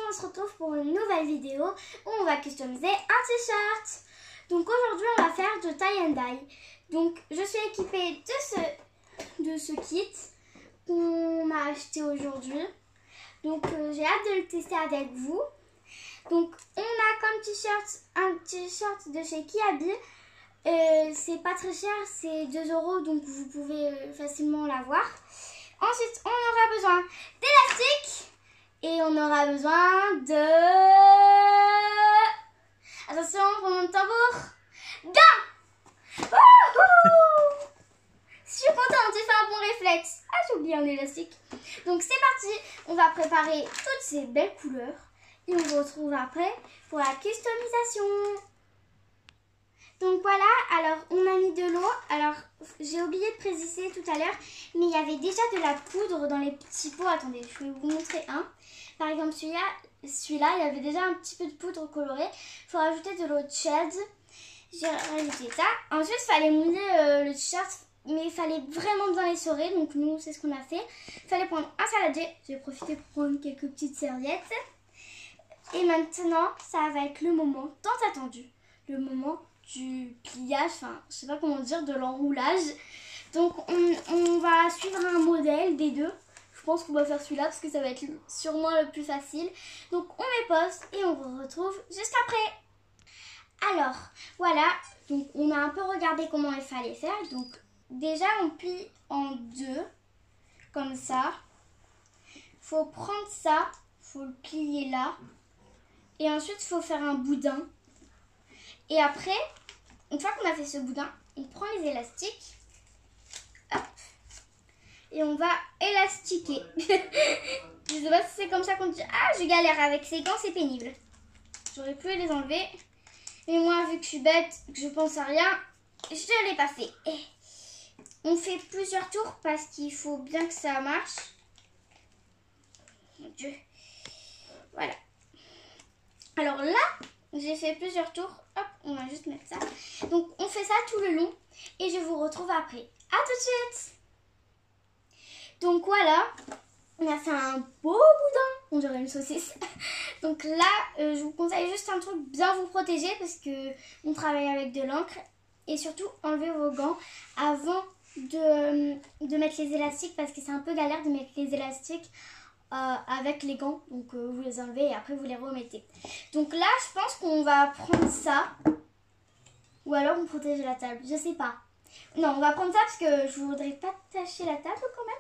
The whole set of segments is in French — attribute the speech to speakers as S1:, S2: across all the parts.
S1: on se retrouve pour une nouvelle vidéo où on va customiser un t-shirt. Donc aujourd'hui on va faire de tie and dye. Donc je suis équipée de ce kit qu'on m'a acheté aujourd'hui. Donc j'ai hâte de le tester avec vous. Donc on a comme t-shirt un t-shirt de chez Kiabi. C'est pas très cher, c'est 2 €, donc vous pouvez facilement l'avoir. Ensuite on aura besoin d'élastique. Et on aura besoin de... Attention, roulement de tambour. Gants. Je suis contente, j'ai fait un bon réflexe. Ah, j'ai oublié un élastique. Donc c'est parti, on va préparer toutes ces belles couleurs. Et on se retrouve après pour la customisation. Donc voilà, alors on a mis de l'eau. Alors j'ai oublié de préciser tout à l'heure, mais il y avait déjà de la poudre dans les petits pots. Attendez, je vais vous montrer un. Par exemple celui-là, il y avait déjà un petit peu de poudre colorée. Il faut rajouter de l'eau tiède. J'ai rajouté ça. Ensuite il fallait mouiller le t-shirt, mais il fallait vraiment bien l'essorer. Donc nous c'est ce qu'on a fait. Il fallait prendre un saladier. J'ai profité pour prendre quelques petites serviettes. Et maintenant ça va être le moment tant attendu. Le moment du pliage, enfin je sais pas comment dire, de l'enroulage. Donc on va suivre un modèle des deux. Je pense qu'on va faire celui-là parce que ça va être sûrement le plus facile. Donc on met pause et on vous retrouve juste après. Alors voilà, donc on a un peu regardé comment il fallait faire. Donc déjà on plie en deux comme ça. Faut prendre ça, faut le plier là. Et ensuite il faut faire un boudin. Et après, une fois qu'on a fait ce boudin, on prend les élastiques. Hop. Et on va élastiquer. Je sais pas si c'est comme ça qu'on dit. Ah, je galère avec ces gants, c'est pénible. J'aurais pu les enlever. Mais moi, vu que je suis bête, que je pense à rien, je ne l'ai pas fait. Et on fait plusieurs tours parce qu'il faut bien que ça marche. Mon Dieu. Voilà. Alors là, j'ai fait plusieurs tours. Hop, on va juste mettre ça. Donc on fait ça tout le long. Et je vous retrouve après. À tout de suite. Donc voilà, on a fait un beau boudin. On dirait une saucisse. Donc là, je vous conseille juste un truc, bien vous protéger parce que on travaille avec de l'encre. Et surtout, enlevez vos gants avant de mettre les élastiques parce que c'est un peu galère de mettre les élastiques avec les gants. Donc vous les enlevez et après vous les remettez. Donc là, je pense qu'on va prendre ça. Ou alors on protège la table, je sais pas. Non, on va prendre ça parce que je voudrais pas tacher la table quand même.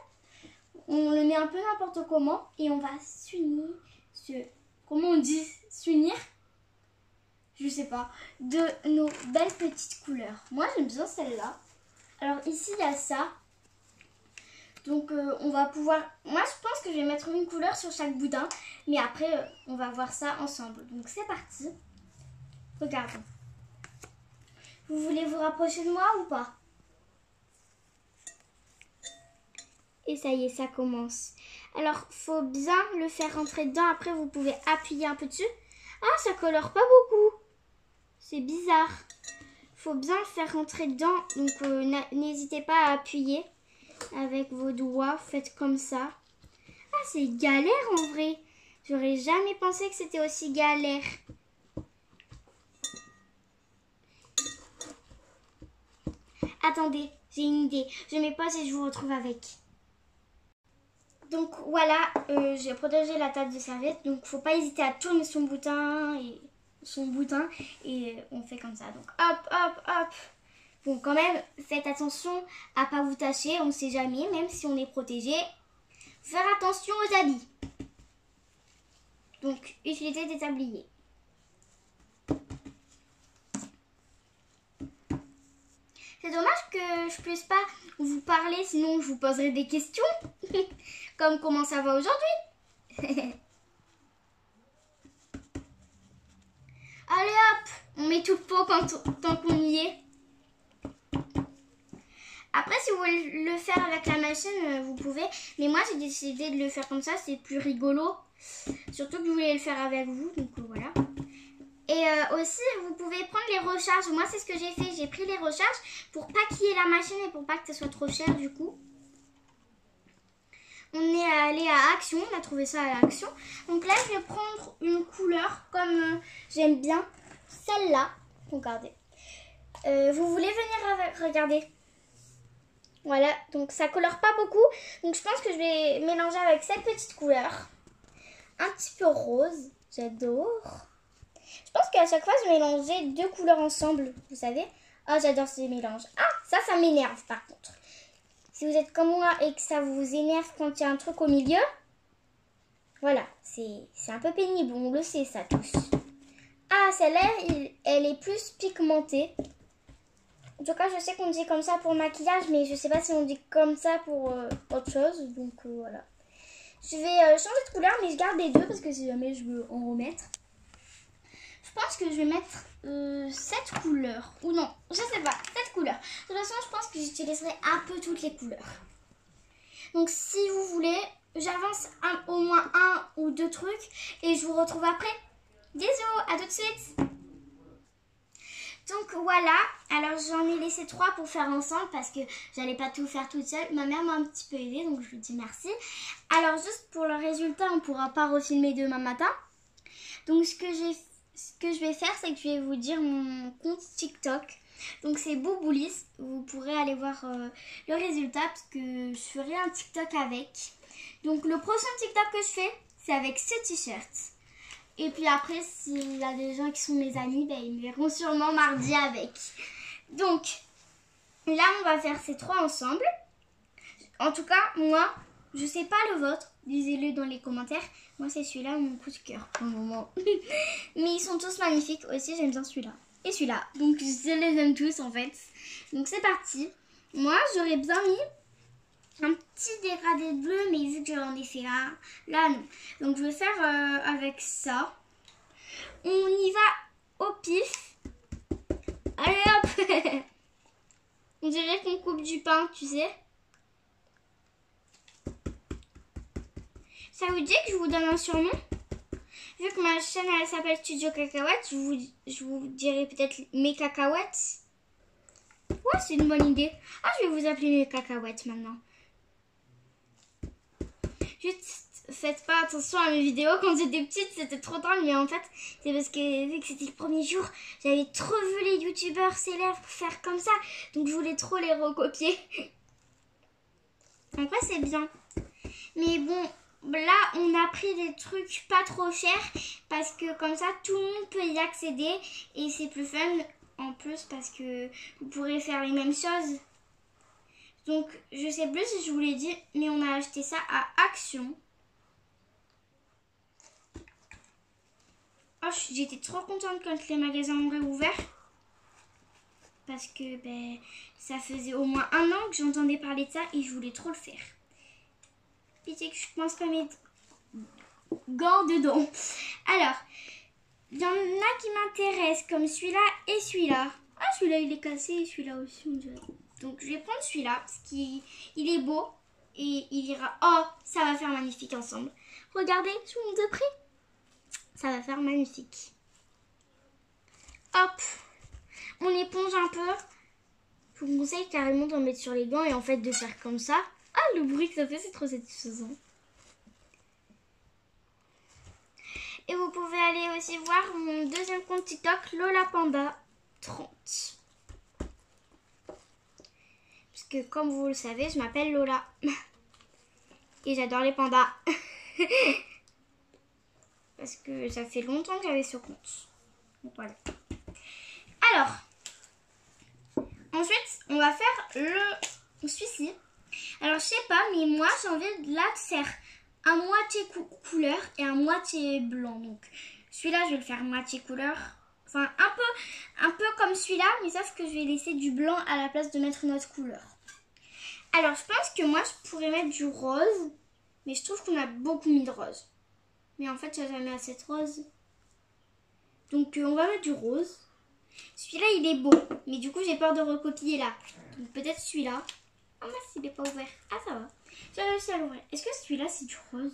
S1: On le met un peu n'importe comment et on va s'unir, comment on dit s'unir? Je sais pas. De nos belles petites couleurs. Moi j'aime bien celle-là. Alors ici il y a ça. Donc on va pouvoir... Moi je pense que je vais mettre une couleur sur chaque boudin. Mais après on va voir ça ensemble. Donc c'est parti. Regardons. Vous voulez vous rapprocher de moi ou pas? Et ça y est, ça commence. Alors, faut bien le faire rentrer dedans. Après, vous pouvez appuyer un peu dessus. Ah, ça colore pas beaucoup. C'est bizarre. Faut bien le faire rentrer dedans. Donc, n'hésitez pas à appuyer avec vos doigts. Faites comme ça. Ah, c'est galère en vrai. J'aurais jamais pensé que c'était aussi galère. Attendez, j'ai une idée. Je mets pause et je vous retrouve avec. Donc voilà, j'ai protégé la table de serviette. Donc faut pas hésiter à tourner son boudin et on fait comme ça. Donc hop, hop, hop. Bon, quand même, faites attention à pas vous tacher. On ne sait jamais, même si on est protégé. Faire attention aux habits. Donc utilisez des tabliers. C'est dommage que je puisse pas vous parler, sinon je vous poserai des questions. Comme comment ça va aujourd'hui. Allez hop, on met tout le pot tant qu'on y est. Après, si vous voulez le faire avec la machine, vous pouvez. Mais moi, j'ai décidé de le faire comme ça, c'est plus rigolo. Surtout que je voulais le faire avec vous, donc voilà. Et aussi, vous pouvez prendre les recharges. Moi, c'est ce que j'ai fait. J'ai pris les recharges pour pas qu'il y ait la machine et pour pas que ça soit trop cher du coup. On est allé à Action, on a trouvé ça à Action. Donc là, je vais prendre une couleur comme j'aime bien celle-là. Regardez. Vous voulez venir regarder? Voilà, donc ça colore pas beaucoup. Donc je pense que je vais mélanger avec cette petite couleur. Un petit peu rose, j'adore. Je pense qu'à chaque fois, je mélangeais deux couleurs ensemble, vous savez. Ah, j'adore ces mélanges. Ah, ça m'énerve par contre. Si vous êtes comme moi et que ça vous énerve quand il y a un truc au milieu, voilà, c'est un peu pénible, on le sait ça tous. Ah, celle-là, elle est plus pigmentée. En tout cas, je sais qu'on dit comme ça pour maquillage, mais je sais pas si on dit comme ça pour autre chose. Donc voilà. Je vais changer de couleur, mais je garde les deux parce que si jamais je veux en remettre. Je pense que je vais mettre cette couleur. Ou non, je sais pas, cette couleur. De toute façon, je pense que j'utiliserai un peu toutes les couleurs. Donc si vous voulez, j'avance au moins un ou deux trucs et je vous retrouve après. Bisous, à tout de suite. Donc voilà, alors j'en ai laissé 3 pour faire ensemble parce que j'allais pas tout faire toute seule. Ma mère m'a un petit peu aidée, donc je vous dis merci. Alors juste pour le résultat, on pourra pas refilmer demain matin. Donc ce que je vais faire, c'est que je vais vous dire mon compte TikTok. Donc c'est Bouboulis, vous pourrez aller voir le résultat parce que je ferai un TikTok avec. Donc le prochain TikTok que je fais, c'est avec ce t-shirt. Et puis après, s'il y a des gens qui sont mes amis, ben, ils me verront sûrement mardi avec. Donc, là, on va faire ces 3 ensemble. En tout cas, moi, je sais pas le vôtre. Lisez-le dans les commentaires. Moi, c'est celui-là, mon coup de cœur pour le moment. Mais ils sont tous magnifiques. Aussi, j'aime bien celui-là. Et celui-là. Donc, je les aime tous, en fait. Donc, c'est parti. Moi, j'aurais bien mis un petit dégradé bleu, mais vu que j'en ai fait là non. Donc je vais faire avec ça. On y va au pif. Allez hop. On dirait qu'on coupe du pain, tu sais. Ça vous dit que je vous donne un surnom? Vu que ma chaîne elle s'appelle Studio Cacahuètes, je vous dirai peut-être mes cacahuètes. Ouais, c'est une bonne idée. Ah, je vais vous appeler mes cacahuètes maintenant. Juste, faites pas attention à mes vidéos. Quand j'étais petite, c'était trop drôle. Mais en fait, c'est parce que vu que c'était le premier jour, j'avais trop vu les youtubeurs célèbres faire comme ça. Donc, je voulais trop les recopier. En vrai, c'est bien. Mais bon, là, on a pris des trucs pas trop chers. Parce que comme ça, tout le monde peut y accéder. Et c'est plus fun en plus parce que vous pourrez faire les mêmes choses. Donc, je sais plus si je vous l'ai dit, mais on a acheté ça à Action. Oh, j'étais trop contente quand les magasins ont réouvert. Parce que ben, ça faisait au moins 1 an que j'entendais parler de ça et je voulais trop le faire. Pitié que je commence pas mes gants dedans. Alors, il y en a qui m'intéressent comme celui-là et celui-là. Ah, celui-là il est cassé et celui-là aussi on dirait. Donc je vais prendre celui-là parce qu'il est beau et il ira. Oh, ça va faire magnifique ensemble. Regardez, je vous montre de près. Ça va faire magnifique. Hop, on éponge un peu. Je vous conseille carrément d'en mettre sur les gants et en fait de faire comme ça. Ah, le bruit que ça fait, c'est trop satisfaisant. Et vous pouvez aller aussi voir mon deuxième compte TikTok, Lola Panda 30. Parce que comme vous le savez, je m'appelle Lola. Et j'adore les pandas. Parce que ça fait longtemps que j'avais ce compte. Donc voilà. Alors, ensuite, on va faire celui-ci. Alors, je sais pas, mais moi, j'ai envie de la faire à moitié couleur et à moitié blanc. Donc, celui-là, je vais le faire moitié couleur. Enfin, un peu comme celui-là, mais sauf que je vais laisser du blanc à la place de mettre une autre couleur. Alors, je pense que moi, je pourrais mettre du rose. Mais je trouve qu'on a beaucoup mis de rose. Mais en fait, j'ai jamais assez de rose. Donc, on va mettre du rose. Celui-là, il est beau. Mais du coup, j'ai peur de recopier là. Donc, peut-être celui-là. Ah, mince, il n'est pas ouvert. Ah, ça va. J'ai réussi à l'ouvrir. Est-ce que celui-là, c'est du rose?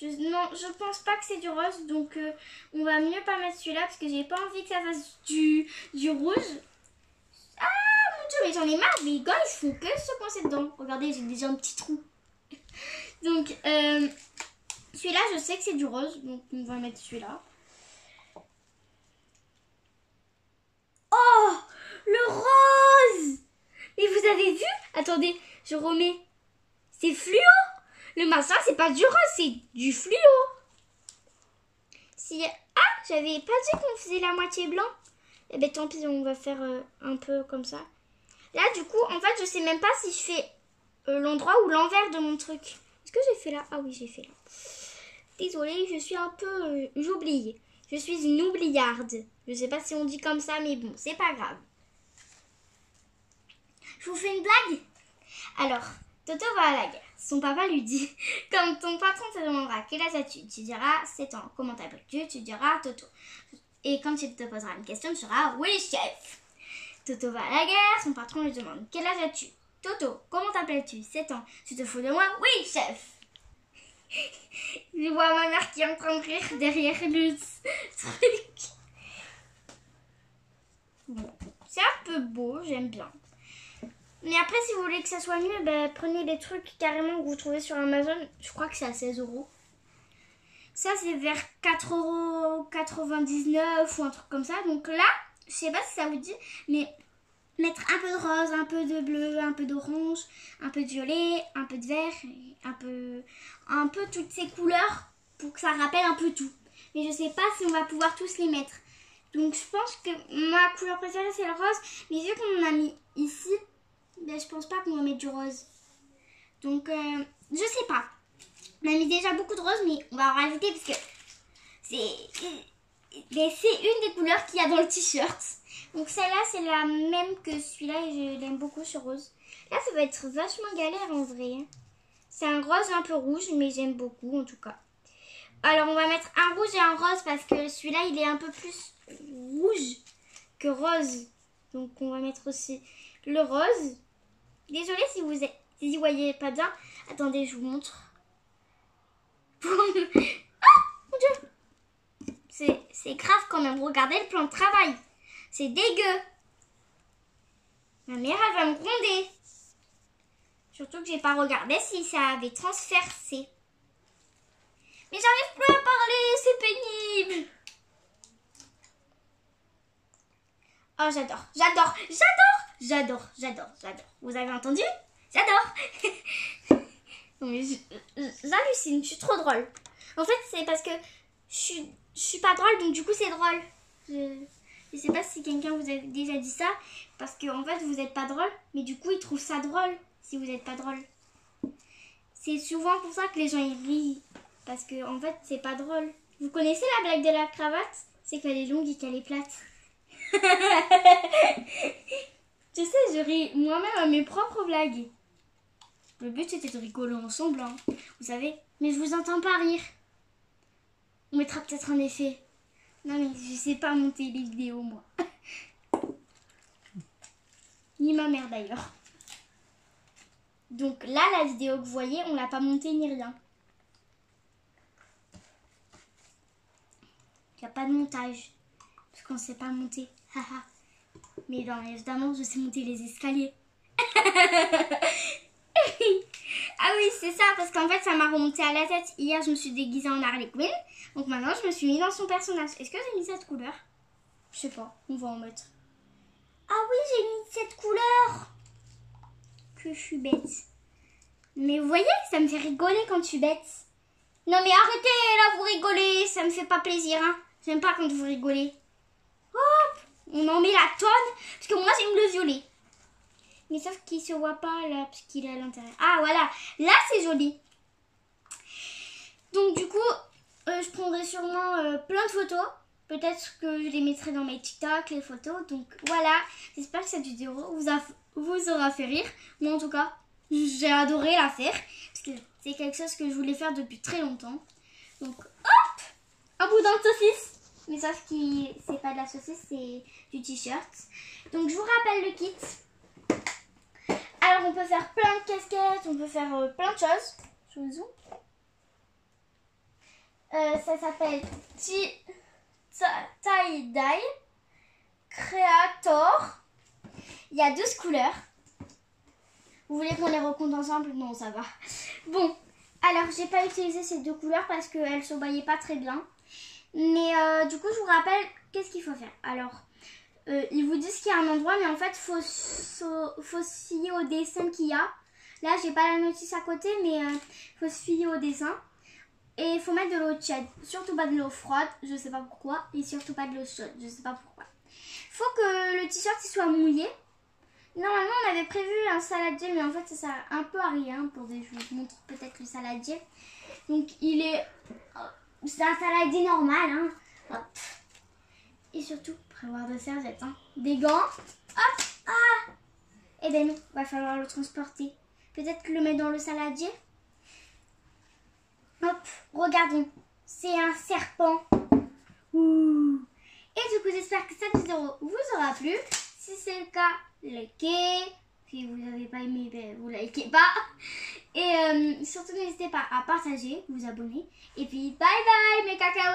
S1: Non, je pense pas que c'est du rose. Donc, on va mieux pas mettre celui-là parce que j'ai pas envie que ça fasse du rouge. Ah, mon Dieu, mais j'en ai marre. Les gars, ils font que se coincer dedans. Regardez, j'ai déjà un petit trou. Donc, celui-là, je sais que c'est du rose. Donc, on va mettre celui-là. Oh, le rose! Mais vous avez vu? Attendez, je remets. C'est fluo. Le massin, c'est pas du rose, c'est du fluo. Si... Ah, j'avais pas dit qu'on faisait la moitié blanc. Eh ben tant pis, on va faire un peu comme ça. Là, du coup, en fait, je sais même pas si je fais l'endroit ou l'envers de mon truc. Est-ce que j'ai fait là? Ah oui, j'ai fait là. Désolée, je suis un peu... j'oublie. Je suis une oubliarde. Je sais pas si on dit comme ça, mais bon, c'est pas grave. Je vous fais une blague? Alors, Toto va à la guerre. Son papa lui dit, comme ton patron te demandera quel âge as-tu, tu diras 7 ans. Comment t'appelles-tu? Tu diras Toto. Et quand il te posera une question, tu diras oui, chef. Toto va à la guerre, son patron lui demande quel âge as-tu? Toto, comment t'appelles-tu? 7 ans. Tu te fous de moi? Oui, chef. Je vois ma mère qui est en train de rire derrière le truc. Bon, c'est un peu beau, j'aime bien. Mais après, si vous voulez que ça soit mieux, ben, prenez les trucs carrément que vous trouvez sur Amazon. Je crois que c'est à 16 €. Ça, c'est vers 4,99 € ou un truc comme ça. Donc là, je sais pas si ça vous dit, mais mettre un peu de rose, un peu de bleu, un peu d'orange, un peu de violet, un peu de vert, un peu toutes ces couleurs pour que ça rappelle un peu tout. Mais je sais pas si on va pouvoir tous les mettre. Donc je pense que ma couleur préférée, c'est le rose. Mais vu qu'on en a mis ici, ben, je pense pas qu'on va mettre du rose. Donc, je sais pas. On a mis déjà beaucoup de rose, mais on va en rajouter parce que c'est une des couleurs qu'il y a dans le t-shirt. Donc celle-là, c'est la même que celui-là et je l'aime beaucoup ce rose. Là, ça va être vachement galère en vrai. C'est un rose un peu rouge, mais j'aime beaucoup en tout cas. Alors, on va mettre un rouge et un rose parce que celui-là, il est un peu plus rouge que rose. Donc, on va mettre aussi le rose. Désolée si vous y voyez pas bien. Attendez, je vous montre. Ah, mon Dieu! C'est grave quand même. Regardez le plan de travail. C'est dégueu. Ma mère, elle va me gronder. Surtout que j'ai pas regardé si ça avait transversé. Mais j'arrive plus à parler, c'est pénible. Oh, j'adore, j'adore, j'adore, j'adore, j'adore, j'adore. Vous avez entendu? J'adore. Non mais j'hallucine, je suis trop drôle. En fait, c'est parce que je suis pas drôle, donc du coup c'est drôle. Je sais pas si quelqu'un vous a déjà dit ça, parce que en fait vous êtes pas drôle, mais du coup ils trouvent ça drôle si vous êtes pas drôle. C'est souvent pour ça que les gens ils rient, parce que en fait c'est pas drôle. Vous connaissez la blague de la cravate? C'est qu'elle est longue et qu'elle est plate. Tu sais, je ris moi-même à mes propres blagues. Le but c'était de rigoler ensemble, hein, vous savez. Mais je vous entends pas rire. On mettra peut-être un effet. Non mais je sais pas monter les vidéos moi. Ni ma mère d'ailleurs. Donc là la vidéo que vous voyez, on l'a pas montée ni rien. Il n'y a pas de montage. Parce qu'on sait pas monter. Mais non, évidemment, je sais monter les escaliers. Ah oui, c'est ça, parce qu'en fait, ça m'a remonté à la tête. Hier, je me suis déguisée en Harley Quinn. Donc maintenant, je me suis mis dans son personnage. Est-ce que j'ai mis cette couleur? Je sais pas, on va en mettre. Ah oui, j'ai mis cette couleur. Que je suis bête. Mais vous voyez, ça me fait rigoler quand je suis bête. Non mais arrêtez, là, vous rigolez. Ça me fait pas plaisir, hein. J'aime pas quand vous rigolez. Hop, on en met la tonne. Parce que moi, j'aime le violet. Mais sauf qu'il se voit pas là, parce qu'il est à l'intérieur. Ah voilà, là c'est joli. Donc du coup, je prendrai sûrement plein de photos. Peut-être que je les mettrai dans mes TikTok, les photos. Donc voilà, j'espère que cette vidéo vous aura fait rire. Moi en tout cas, j'ai adoré la faire. Parce que c'est quelque chose que je voulais faire depuis très longtemps. Donc hop, un boudin de saucisse. Mais sauf que c'est pas de la saucisse, c'est du t-shirt. Donc je vous rappelle le kit. Alors on peut faire plein de casquettes, on peut faire plein de choses. Je vous zoome. Ça s'appelle Tie-Dye Creator. Il y a 12 couleurs. Vous voulez qu'on les recompte ensemble? Non, ça va. Bon, Alors, j'ai pas utilisé ces deux couleurs parce qu'elles se voyaient pas très bien. Mais du coup, je vous rappelle qu'est-ce qu'il faut faire. Alors, ils vous disent qu'il y a un endroit, mais en fait, faut se fier au dessin qu'il y a. Là, j'ai pas la notice à côté, mais faut se fier au dessin. Et il faut mettre de l'eau tiède. Surtout pas de l'eau froide, je sais pas pourquoi. Et surtout pas de l'eau chaude, je sais pas pourquoi. Faut que le t-shirt il soit mouillé. Normalement, on avait prévu un saladier, mais en fait, ça sert un peu à rien. Attendez, je vous montre peut-être le saladier. Donc, c'est un saladier normal. Hein. Hop. Et surtout, prévoir de serviettes. Hein. Des gants. Hop. Ah. Eh ben non, va falloir le transporter. Peut-être le mettre dans le saladier. Hop, regardons. C'est un serpent. Ouh. Et du coup, j'espère que cette vidéo vous aura plu. Si c'est le cas, likez. Si vous n'avez pas aimé, ben, vous likez pas. Et surtout, n'hésitez pas à partager, vous abonner. Et puis, bye bye mes cacahuètes.